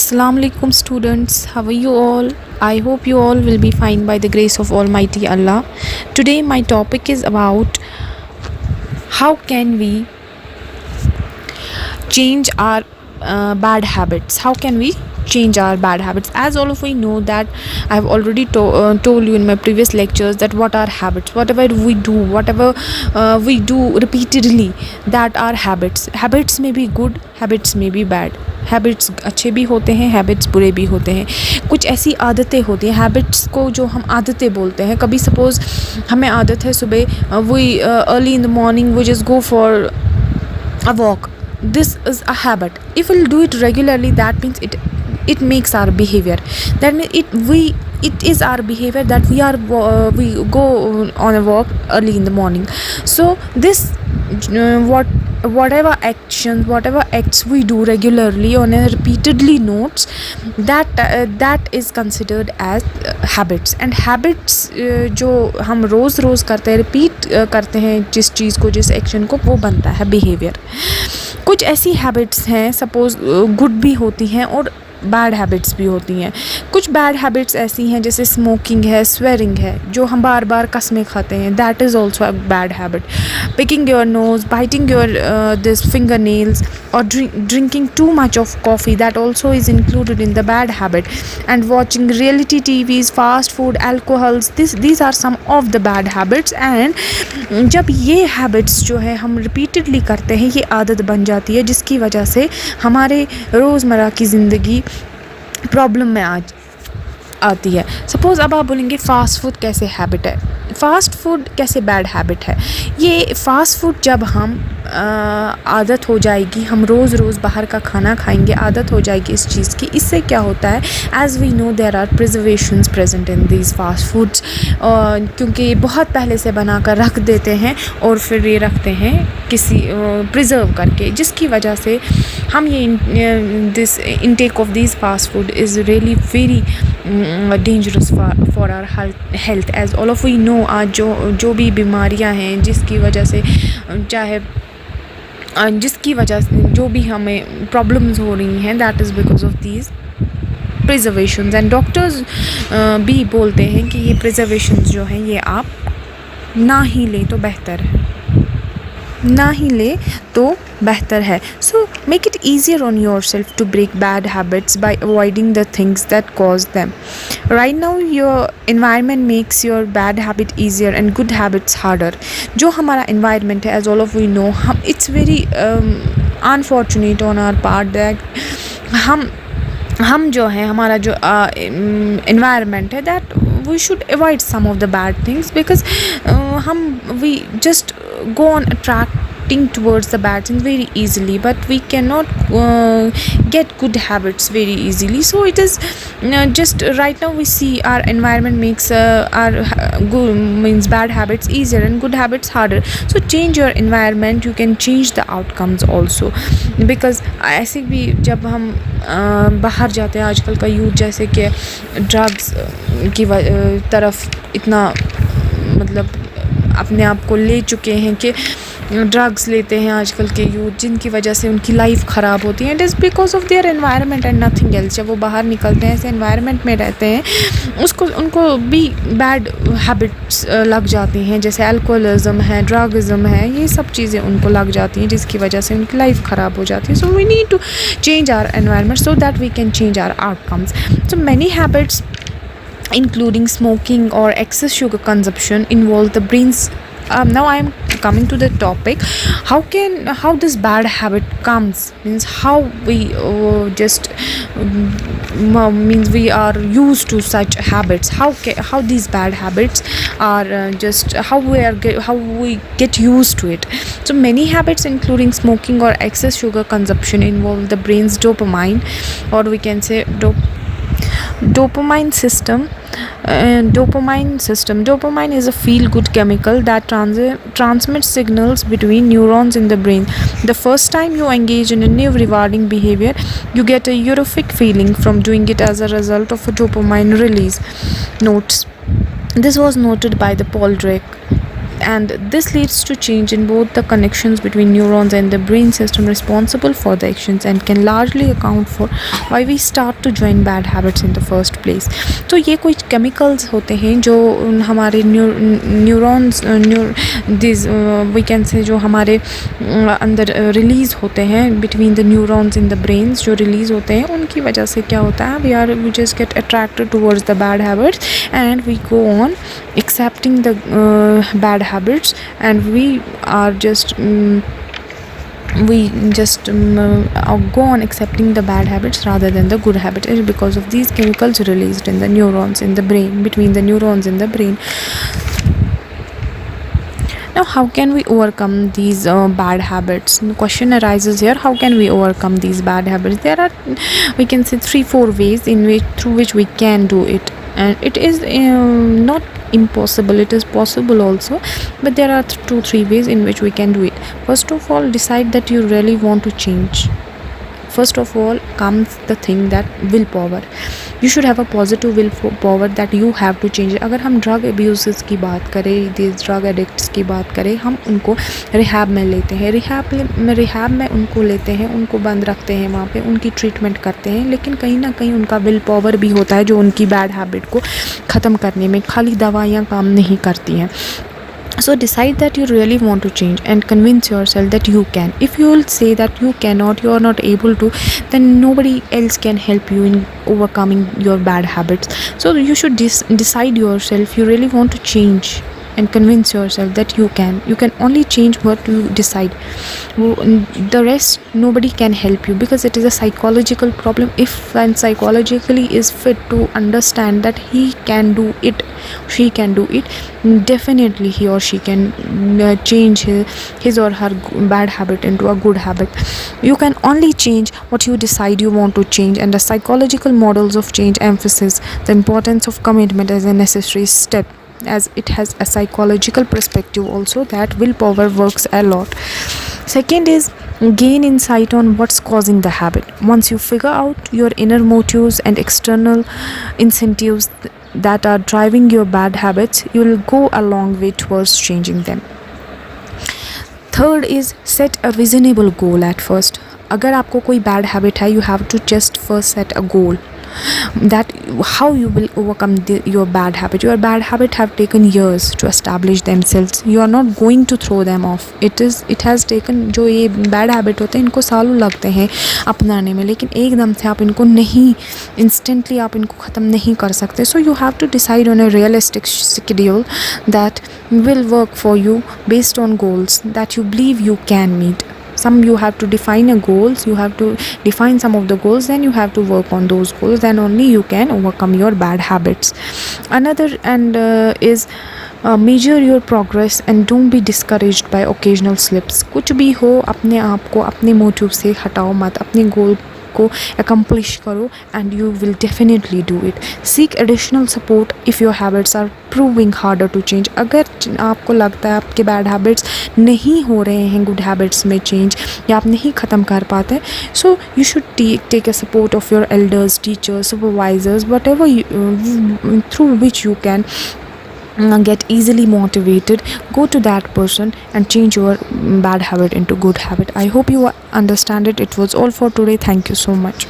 Assalamu alaikum students, how are you all? I hope you all will be fine by the grace of Almighty Allah. Today my topic is about how can we change our bad habits. How can we change our bad habits? As all of we know that I have already told you in my previous lectures that what are habits. Whatever we do repeatedly, that are habits. Habits may be good, habits may be bad. Habits अच्छे भी होते हैं, habits बुरे भी होते हैं. कुछ ऐसी आदतें होती हैं, हैबिट्स को जो हम आदतें बोलते हैं. कभी सपोज़ हमें आदत है सुबह we early in the morning we just go for a walk. This is a habit. If we'll do it regularly, that means it makes our behavior. That means it is our behavior that we go on a walk early in the morning. So this whatever acts we do regularly on a repeatedly notes, that is considered as habits. And habits जो हम रोज़ करते हैं, repeat करते हैं जिस चीज़ को, जिस action को, वो बनता है बिहेवियर. कुछ ऐसी हैबिट्स हैं सपोज़ गुड भी होती हैं और बैड हैबिट्स भी होती हैं. कुछ बैड हैबिट्स ऐसी हैं जैसे स्मोकिंग है, स्वेरिंग है, जो हम बार बार कसमें खाते हैं. That is also a bad habit. Picking your nose, biting your this finger nails, or drinking too much of coffee, that also is included in the bad habit. And watching reality TVs, fast food, alcohols, these are some of the bad habits. And जब ये habits जो है हम repeatedly करते हैं, ये आदत बन जाती है जिसकी वजह से हमारे रोज़मर्रा की ज़िंदगी प्रॉब्लम में आती है. सपोज़ अब आप बोलेंगे फ़ास्ट फूड कैसे हैबिट है, फ़ास्ट फूड कैसे बैड हैबिट है. ये फ़ास्ट फूड जब हम आदत हो जाएगी, हम रोज़ बाहर का खाना खाएंगे, आदत हो जाएगी इस चीज़ की. इससे क्या होता है, as we know there are preservations present in these fast foods, क्योंकि बहुत पहले से बना कर रख देते हैं और फिर ये रखते हैं किसी प्रिजर्व करके, जिसकी वजह से हम ये this intake of these fast food is really very dangerous for our health. As all of we know, आज जो भी बीमारियां हैं जिसकी वजह से जो भी हमें प्रॉब्लम्स हो रही हैं, that is because of these preservations. And doctors भी बोलते हैं कि ये प्रिजर्वेशंस जो हैं ये आप ना ही लें तो बेहतर है, ना ही ले तो बेहतर है. So make it easier on yourself to break bad habits by avoiding the things that cause them. Right now your environment makes your bad habit easier and good habits harder. जो हमारा environment है, as all of we know, हम it's very unfortunate on our part that हम जो है, हमारा जो environment है, that we should avoid some of the bad things, because we just go on attracting towards the bad things very easily, but we cannot get good habits very easily. So it is just right now we see our environment makes our good means bad habits easier and good habits harder. So change your environment, you can change the outcomes also, because ऐसे भी जब हम बाहर जाते हैं, आजकल का youth जैसे कि ड्रग्स की तरफ इतना मतलब अपने आप को ले चुके हैं कि ड्रग्स लेते हैं आजकल के यूथ, जिनकी वजह से उनकी लाइफ ख़राब होती है. It is because of their environment and nothing else. जब वो बाहर निकलते हैं, ऐसे एनवायरनमेंट में रहते हैं, उनको भी बैड हैबिट्स लग जाती हैं, जैसे अल्कोहलिज्म है, ड्रगिज्म है, ये सब चीज़ें उनको लग जाती हैं, जिसकी वजह से उनकी लाइफ ख़राब हो जाती है. So we need to change our environment so that we can change our outcomes. So many habits including smoking or excess sugar consumption involve the brain's. Now I am coming to the topic, how this bad habit comes, means how we means we are used to such habits, how these bad habits are how we get used to it. So many habits including smoking or excess sugar consumption involve the brain's dopamine, or we can say dopamine system. Dopamine is a feel good chemical that transmits signals between neurons in the brain. The first time you engage in a new rewarding behavior, you get a euphoric feeling from doing it as a result of a dopamine release. Notes: this was noted by the Paul Drake and this leads to change in both the connections between neurons and the brain system responsible for the actions, and can largely account for why we start to join bad habits in the first place. तो ये कुछ chemicals होते हैं जो हमारे neurons this we can say जो हमारे अंदर रिलीज़ होते हैं between the neurons in the brains, जो रिलीज़ होते हैं उनकी वजह से क्या होता है, we just get attracted towards the bad habits and we go on accepting the bad habits, and we just go on accepting the bad habits rather than the good habits, because of these chemicals released in the neurons in the brain, between the neurons in the brain. Now, how can we overcome these bad habits? The question arises here, how can we overcome these bad habits? There are, we can say, 3-4 ways through which we can do it, and it is not impossible, it is possible also, but there are 2-3 ways in which we can do it. First of all, decide that you really want to change. First of all comes the thing that willpower. You should have a positive willpower that you have to change. अगर हम drug abusers की बात करें, this drug addicts की बात करें, हम उनको रिहैब में लेते हैं, रिहैब में उनको लेते हैं, उनको बंद रखते हैं, वहाँ पे उनकी ट्रीटमेंट करते हैं, लेकिन कहीं ना कहीं उनका विल पावर भी होता है जो उनकी बैड हैबिट को ख़त्म करने में, खाली दवाइयाँ काम नहीं करती हैं. So decide that you really want to change and convince yourself that you can. If you will say that you cannot, you are not able to, then nobody else can help you in overcoming your bad habits. So you should decide yourself you really want to change and convince yourself that you can. You can only change what you decide. The rest nobody can help you, because it is a psychological problem. If one psychologically is fit to understand that he can do it, she can do it, definitely he or she can change his or her bad habit into a good habit. You can only change what you decide you want to change, and the psychological models of change emphasize the importance of commitment as a necessary step, as it has a psychological perspective also that willpower works a lot. Second is gain insight on what's causing the habit. Once you figure out your inner motives and external incentives that are driving your bad habits, you will go a long way towards changing them. Third is set a reasonable goal at first. अगर आपको कोई bad habit है, you have to just first set a goal that how you will overcome your bad habit. Your bad habit have taken years to establish themselves. You are not going to throw them off. It has taken, जो ये bad habit होते हैं इनको सालों लगते हैं अपनाने में, लेकिन एकदम से आप इनको नहीं, instantly आप इनको ख़त्म नहीं कर सकते. So you have to decide on a realistic schedule that will work for you based on goals that you believe you can meet. You have to define a goals, you have to define some of the goals, then you have to work on those goals, then only you can overcome your bad habits. Another is measure your progress and don't be discouraged by occasional slips. कुछ भी हो, अपने आप को अपने motive से हटाओ मत, अपने गोल को accomplish करो, and you will definitely do it. Seek additional support if your habits are proving harder to change. अगर आपको लगता है आपके bad habits नहीं हो रहे हैं good habits में change, या आप नहीं ख़त्म कर पाते, so you should take a support of your elders, teachers, supervisors, whatever through which you can get easily motivated. Go to that person and change your bad habit into good habit. I hope you understand it. It was all for today. Thank you so much.